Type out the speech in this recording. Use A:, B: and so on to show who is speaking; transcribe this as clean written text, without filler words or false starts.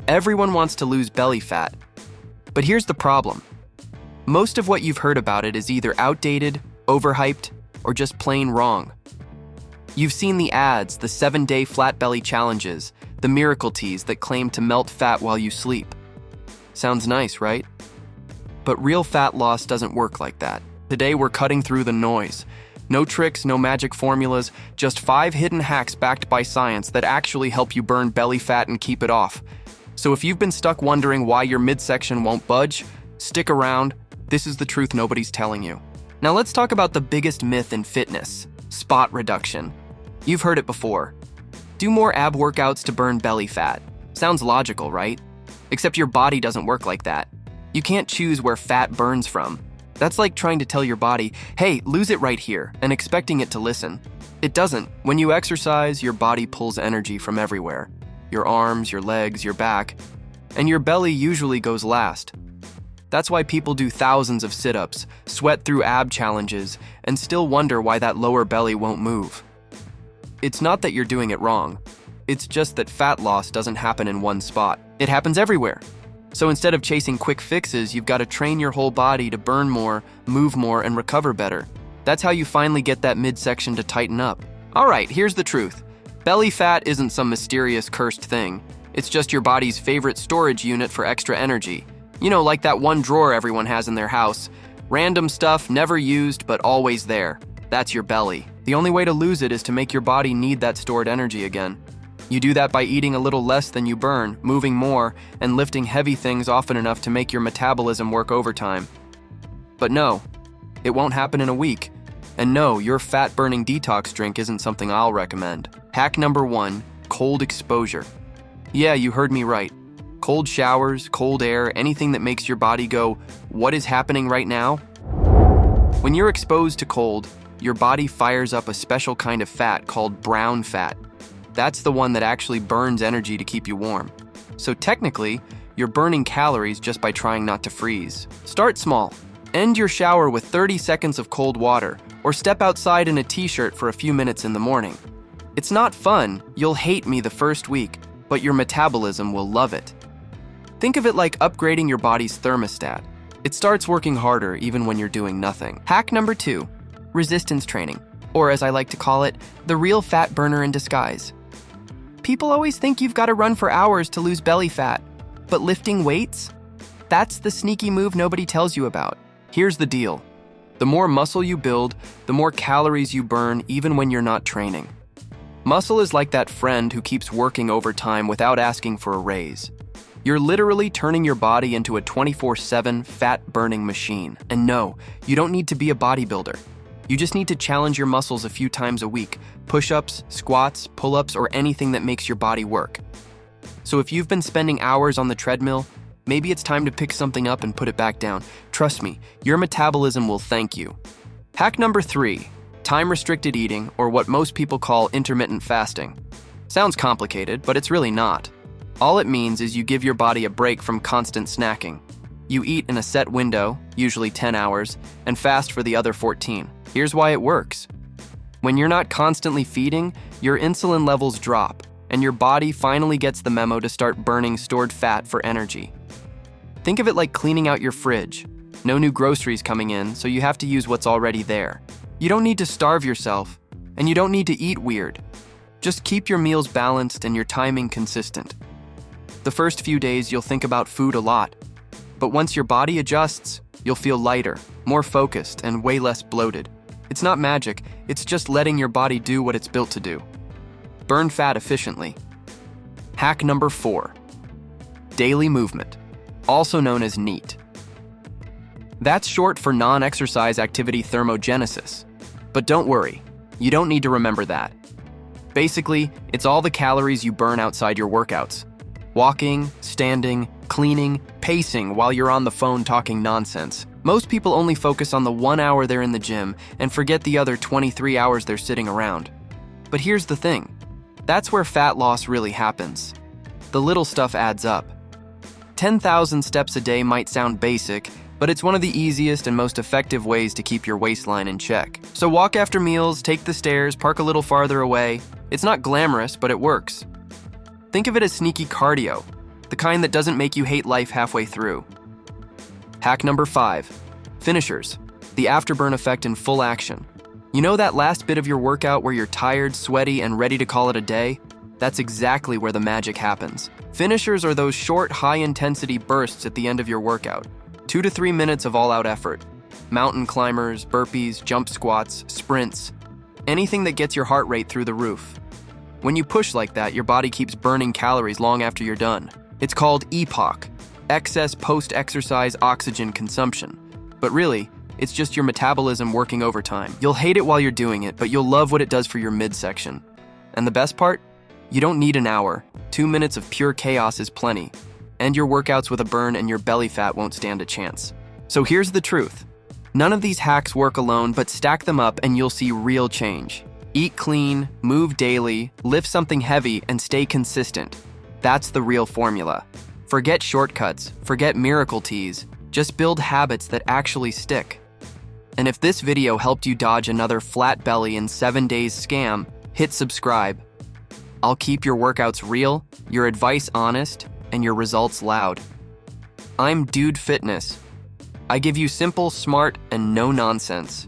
A: Everyone wants to lose belly fat. But here's the problem. Most of what you've heard about it is either outdated, overhyped, or just plain wrong. You've seen the ads, the 7-day flat belly challenges, the miracle teas that claim to melt fat while you sleep. Sounds nice, right? But real fat loss doesn't work like that. Today we're cutting through the noise. No tricks, no magic formulas, just 5 hidden hacks backed by science that actually help you burn belly fat and keep it off. So if you've been stuck wondering why your midsection won't budge, stick around. This is the truth nobody's telling you. Now let's talk about the biggest myth in fitness, spot reduction. You've heard it before. Do more ab workouts to burn belly fat. Sounds logical, right? Except your body doesn't work like that. You can't choose where fat burns from. That's like trying to tell your body, hey, lose it right here, and expecting it to listen. It doesn't. When you exercise, your body pulls energy from everywhere. Your arms, your legs, your back, and your belly usually goes last. That's why people do thousands of sit-ups, sweat through ab challenges, and still wonder why that lower belly won't move. It's not that you're doing it wrong. It's just that fat loss doesn't happen in one spot. It happens everywhere. So instead of chasing quick fixes, you've got to train your whole body to burn more, move more, and recover better. That's how you finally get that midsection to tighten up. All right, here's the truth. Belly fat isn't some mysterious cursed thing. It's just your body's favorite storage unit for extra energy. You know, like that one drawer everyone has in their house. Random stuff, never used, but always there. That's your belly. The only way to lose it is to make your body need that stored energy again. You do that by eating a little less than you burn, moving more, and lifting heavy things often enough to make your metabolism work overtime. But no, it won't happen in a week. And no, your fat-burning detox drink isn't something I'll recommend. Hack number 1, cold exposure. Yeah, you heard me right. Cold showers, cold air, anything that makes your body go, what is happening right now? When you're exposed to cold, your body fires up a special kind of fat called brown fat. That's the one that actually burns energy to keep you warm. So technically, you're burning calories just by trying not to freeze. Start small. End your shower with 30 seconds of cold water, or step outside in a t-shirt for a few minutes in the morning. It's not fun, you'll hate me the first week, but your metabolism will love it. Think of it like upgrading your body's thermostat. It starts working harder even when you're doing nothing. Hack number 2, resistance training, or as I like to call it, the real fat burner in disguise. People always think you've got to run for hours to lose belly fat, but lifting weights? That's the sneaky move nobody tells you about. Here's the deal. The more muscle you build, the more calories you burn even when you're not training. Muscle is like that friend who keeps working overtime without asking for a raise. You're literally turning your body into a 24/7 fat-burning machine. And no, you don't need to be a bodybuilder. You just need to challenge your muscles a few times a week. Push-ups, squats, pull-ups, or anything that makes your body work. So if you've been spending hours on the treadmill, maybe it's time to pick something up and put it back down. Trust me, your metabolism will thank you. Hack number 3, time-restricted eating, or what most people call intermittent fasting. Sounds complicated, but it's really not. All it means is you give your body a break from constant snacking. You eat in a set window, usually 10 hours, and fast for the other 14. Here's why it works. When you're not constantly feeding, your insulin levels drop, and your body finally gets the memo to start burning stored fat for energy. Think of it like cleaning out your fridge. No new groceries coming in, so you have to use what's already there. You don't need to starve yourself, and you don't need to eat weird. Just keep your meals balanced and your timing consistent. The first few days, you'll think about food a lot, but once your body adjusts, you'll feel lighter, more focused, and way less bloated. It's not magic, it's just letting your body do what it's built to do. Burn fat efficiently. Hack number 4, daily movement, also known as NEAT. That's short for non-exercise activity thermogenesis. But don't worry, you don't need to remember that. Basically, it's all the calories you burn outside your workouts. Walking, standing, cleaning, pacing while you're on the phone talking nonsense. Most people only focus on the 1 hour they're in the gym and forget the other 23 hours they're sitting around. But here's the thing. That's where fat loss really happens. The little stuff adds up. 10,000 steps a day might sound basic, but it's one of the easiest and most effective ways to keep your waistline in check. So walk after meals, take the stairs, park a little farther away. It's not glamorous, but it works. Think of it as sneaky cardio. the kind that doesn't make you hate life halfway through. Hack number 5, finishers, the afterburn effect in full action. You know that last bit of your workout where you're tired, sweaty, and ready to call it a day? That's exactly where the magic happens. Finishers are those short, high-intensity bursts at the end of your workout. 2 to 3 minutes of all-out effort. Mountain climbers, burpees, jump squats, sprints. Anything that gets your heart rate through the roof. When you push like that, your body keeps burning calories long after you're done. It's called EPOC, excess post-exercise oxygen consumption. But really, it's just your metabolism working overtime. You'll hate it while you're doing it, but you'll love what it does for your midsection. And the best part? You don't need an hour. 2 minutes of pure chaos is plenty. End your workouts with a burn and your belly fat won't stand a chance. So here's the truth. None of these hacks work alone, but stack them up and you'll see real change. Eat clean, move daily, lift something heavy, and stay consistent. That's the real formula. Forget shortcuts, forget miracle teas. Just build habits that actually stick. And if this video helped you dodge another flat belly in 7 days scam, hit subscribe. I'll keep your workouts real, your advice honest, and your results loud. I'm Dude Fitness. I give you simple, smart, and no nonsense.